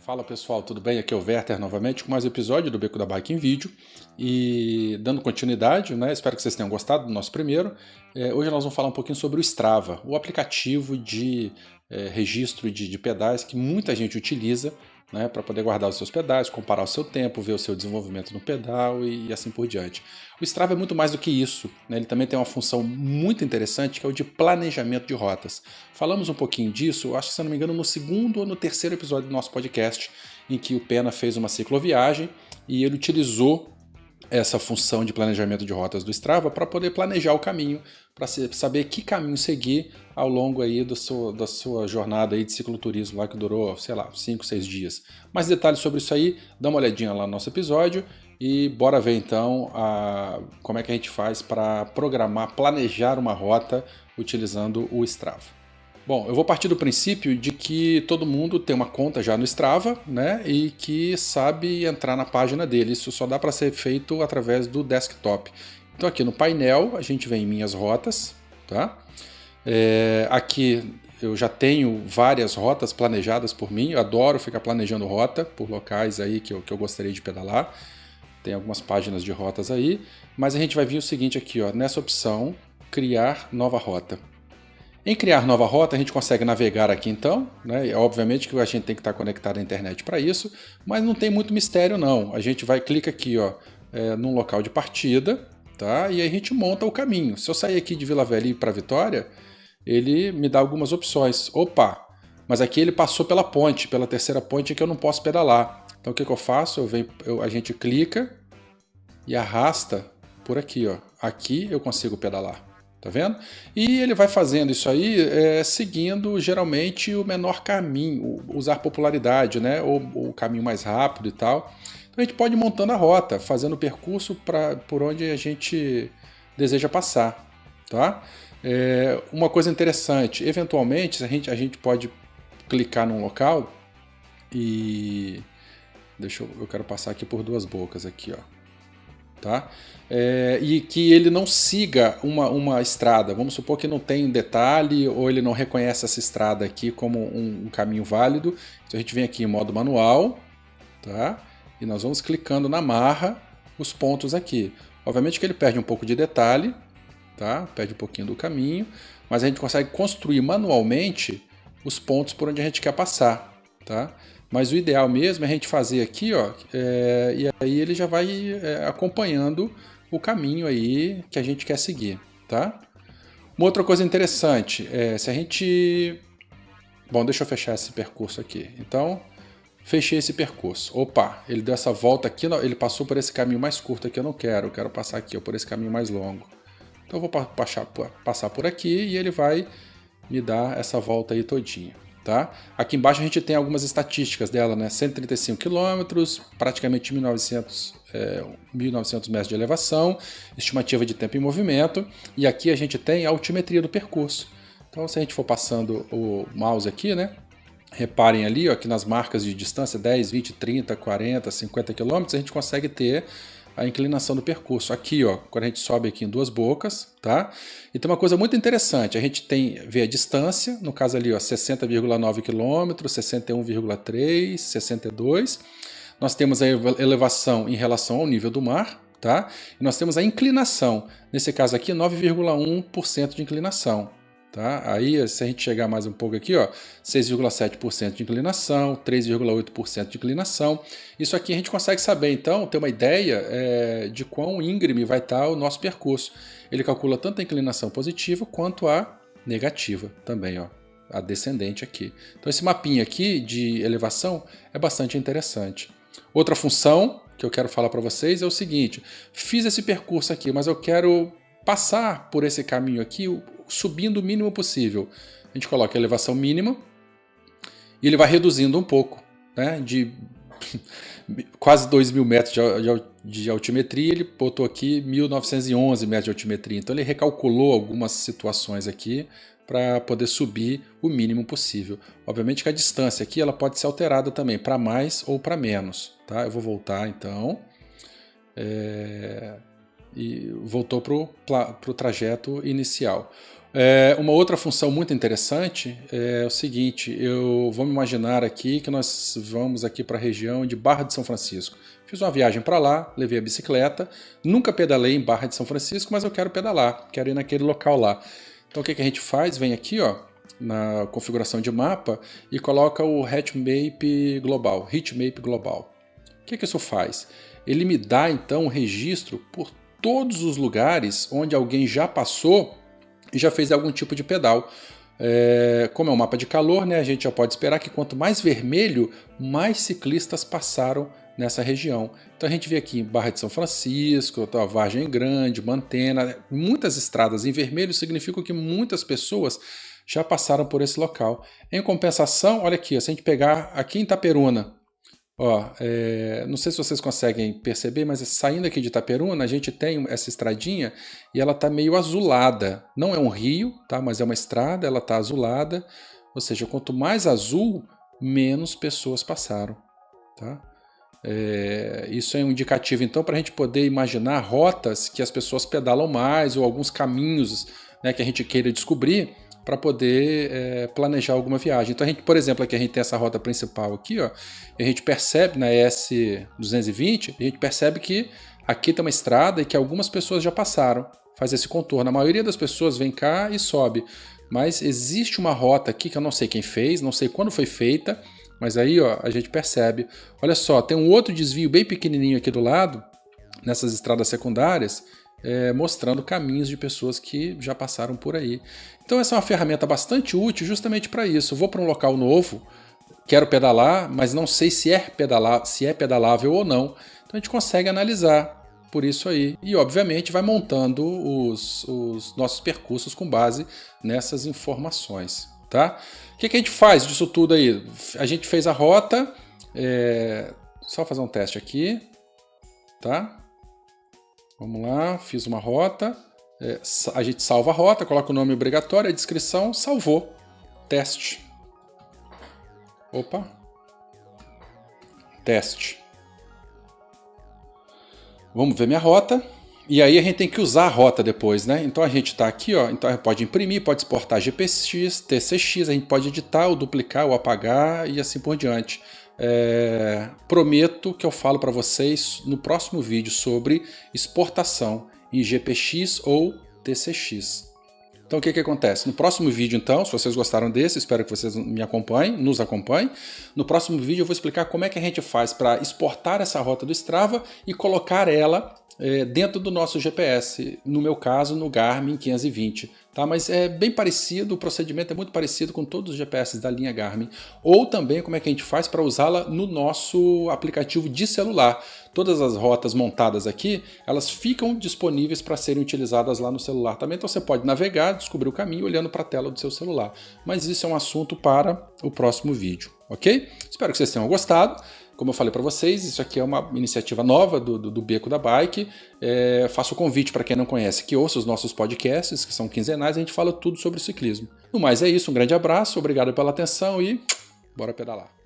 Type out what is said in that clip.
Fala pessoal, tudo bem? Aqui é o Werther novamente com mais um episódio do Beco da Bike em Vídeo e dando continuidade, né? Espero que vocês tenham gostado do nosso primeiro. Hoje nós vamos falar um pouquinho sobre o Strava, o aplicativo de registro de pedais que muita gente utiliza, né, para poder guardar os seus pedais, comparar o seu tempo, ver o seu desenvolvimento no pedal e assim por diante. O Strava é muito mais do que isso, né? Ele também tem uma função muito interessante que é o de planejamento de rotas. Falamos um pouquinho disso, acho que se não me engano, no segundo ou no terceiro episódio do nosso podcast, em que o Pena fez uma cicloviagem e ele utilizou essa função de planejamento de rotas do Strava para poder planejar o caminho, para saber que caminho seguir ao longo aí da sua jornada aí de cicloturismo lá que durou, sei lá, 5, 6 dias. Mais detalhes sobre isso aí, dá uma olhadinha lá no nosso episódio e bora ver então como é que a gente faz para programar, planejar uma rota utilizando o Strava. Bom, eu vou partir do princípio de que todo mundo tem uma conta já no Strava, né, e que sabe entrar na página dele. Isso só dá para ser feito através do desktop. Então aqui no painel a gente vem em minhas rotas, tá? Aqui eu já tenho várias rotas planejadas por mim. Eu adoro ficar planejando rota por locais aí que eu gostaria de pedalar. Tem algumas páginas de rotas aí, mas a gente vai ver o seguinte aqui, ó, nessa opção, criar nova rota. Em criar nova rota, a gente consegue navegar aqui então, né? Obviamente que a gente tem que estar conectado à internet para isso, mas não tem muito mistério não. A gente clica aqui, ó, num local de partida, tá? E aí a gente monta o caminho. Se eu sair aqui de Vila Velha e ir para Vitória, ele me dá algumas opções. Opa, mas aqui ele passou pela ponte, pela terceira ponte que eu não posso pedalar. Então o que eu faço? A gente clica e arrasta por aqui, ó. Aqui eu consigo pedalar. Tá vendo? E ele vai fazendo isso aí seguindo geralmente o menor caminho, usar popularidade, né? Ou o caminho mais rápido e tal. Então a gente pode ir montando a rota, fazendo o percurso por onde a gente deseja passar, tá? Uma coisa interessante, eventualmente a gente pode clicar num local e... eu quero passar aqui por duas bocas aqui, ó. Tá? E que ele não siga uma estrada. Vamos supor que não tem detalhe ou ele não reconhece essa estrada aqui como um caminho válido. Então a gente vem aqui em modo manual, tá? E nós vamos clicando na marra os pontos aqui. Obviamente que ele perde um pouco de detalhe, tá? Perde um pouquinho do caminho, mas a gente consegue construir manualmente os pontos por onde a gente quer passar, tá? Mas o ideal mesmo é a gente fazer aqui, ó, e aí ele já vai acompanhando o caminho aí que a gente quer seguir, tá? Uma outra coisa interessante, se a gente... Bom, deixa eu fechar esse percurso aqui. Então, fechei esse percurso. Opa, ele deu essa volta aqui, ele passou por esse caminho mais curto aqui, eu quero passar aqui, ó, por esse caminho mais longo. Então eu vou passar por aqui e ele vai me dar essa volta aí todinha. Tá? Aqui embaixo a gente tem algumas estatísticas dela, né? 135 km, praticamente 1.900 metros de elevação, estimativa de tempo em movimento, e aqui a gente tem a altimetria do percurso. Então se a gente for passando o mouse aqui, né? Reparem ali, ó, que nas marcas de distância 10, 20, 30, 40, 50 km, a gente consegue ter a inclinação do percurso. Aqui, ó, quando a gente sobe aqui em duas bocas, tá? E tem uma coisa muito interessante, a gente vê a distância, no caso ali, ó, 60,9 km, 61,3, 62. Nós temos a elevação em relação ao nível do mar, tá? E nós temos a inclinação, nesse caso aqui, 9,1% de inclinação. Tá? Aí, se a gente chegar mais um pouco aqui, 6,7% de inclinação, 3,8% de inclinação. Isso aqui a gente consegue saber, então, ter uma ideia de quão íngreme vai estar o nosso percurso. Ele calcula tanto a inclinação positiva quanto a negativa também, ó, a descendente aqui. Então, esse mapinha aqui de elevação é bastante interessante. Outra função que eu quero falar para vocês é o seguinte: fiz esse percurso aqui, mas eu quero passar por esse caminho aqui subindo o mínimo possível. A gente coloca a elevação mínima e ele vai reduzindo um pouco, né? De quase 2.000 metros de altimetria, ele botou aqui 1.911 metros de altimetria. Então ele recalculou algumas situações aqui para poder subir o mínimo possível. Obviamente que a distância aqui ela pode ser alterada também, para mais ou para menos. Tá? Eu vou voltar então. E voltou para o trajeto inicial. Uma outra função muito interessante é o seguinte, vamos imaginar aqui que nós vamos aqui para a região de Barra de São Francisco. Fiz uma viagem para lá, levei a bicicleta, nunca pedalei em Barra de São Francisco, mas eu quero pedalar, quero ir naquele local lá. Então o que a gente faz? Vem aqui, ó, na configuração de mapa e coloca o Heatmap Global. O que isso faz? Ele me dá então um registro por todos os lugares onde alguém já passou e já fez algum tipo de pedal. Como é um mapa de calor, né, a gente já pode esperar que quanto mais vermelho, mais ciclistas passaram nessa região. Então a gente vê aqui Barra de São Francisco, Vargem Grande, Mantena, muitas estradas em vermelho significam que muitas pessoas já passaram por esse local. Em compensação, olha aqui, se a gente pegar aqui em Itaperuna, ó, não sei se vocês conseguem perceber, mas saindo aqui de Itaperuna, a gente tem essa estradinha e ela está meio azulada. Não é um rio, tá? Mas é uma estrada, ela está azulada. Ou seja, quanto mais azul, menos pessoas passaram. Tá? Isso é um indicativo, então, para a gente poder imaginar rotas que as pessoas pedalam mais ou alguns caminhos, né, que a gente queira descobrir para poder planejar alguma viagem. Então, por exemplo, aqui a gente tem essa rota principal aqui, ó, e a gente percebe na S220, a gente percebe que aqui tem uma estrada e que algumas pessoas já passaram, faz esse contorno. A maioria das pessoas vem cá e sobe, mas existe uma rota aqui que eu não sei quem fez, não sei quando foi feita, mas aí, ó, a gente percebe. Olha só, tem um outro desvio bem pequenininho aqui do lado, nessas estradas secundárias, mostrando caminhos de pessoas que já passaram por aí. Então essa é uma ferramenta bastante útil justamente para isso. Eu vou para um local novo, quero pedalar, mas não sei se é pedalável ou não. Então a gente consegue analisar por isso aí. E obviamente vai montando os nossos percursos com base nessas informações. Tá? O que a gente faz disso tudo aí? A gente fez a rota, só fazer um teste aqui, tá? Vamos lá, fiz uma rota, a gente salva a rota, coloca o nome obrigatório, a descrição, salvou, teste. Opa, teste. Vamos ver minha rota. E aí a gente tem que usar a rota depois, né? Então a gente está aqui, ó, então pode imprimir, pode exportar GPX, TCX, a gente pode editar, ou duplicar, ou apagar e assim por diante. Prometo que eu falo para vocês no próximo vídeo sobre exportação em GPX ou TCX. Então o que acontece? No próximo vídeo, então, se vocês gostaram desse, espero que vocês nos acompanhem. No próximo vídeo eu vou explicar como é que a gente faz para exportar essa rota do Strava e colocar ela dentro do nosso GPS, no meu caso no Garmin 520, tá? Mas é bem parecido, o procedimento é muito parecido com todos os GPS da linha Garmin, ou também como é que a gente faz para usá-la no nosso aplicativo de celular. Todas as rotas montadas aqui, elas ficam disponíveis para serem utilizadas lá no celular também, então você pode navegar, descobrir o caminho olhando para a tela do seu celular, mas isso é um assunto para o próximo vídeo, ok? Espero que vocês tenham gostado. Como eu falei para vocês, isso aqui é uma iniciativa nova do Beco da Bike. Faço o convite para quem não conhece que ouça os nossos podcasts, que são quinzenais, a gente fala tudo sobre ciclismo. No mais é isso, um grande abraço, obrigado pela atenção e bora pedalar.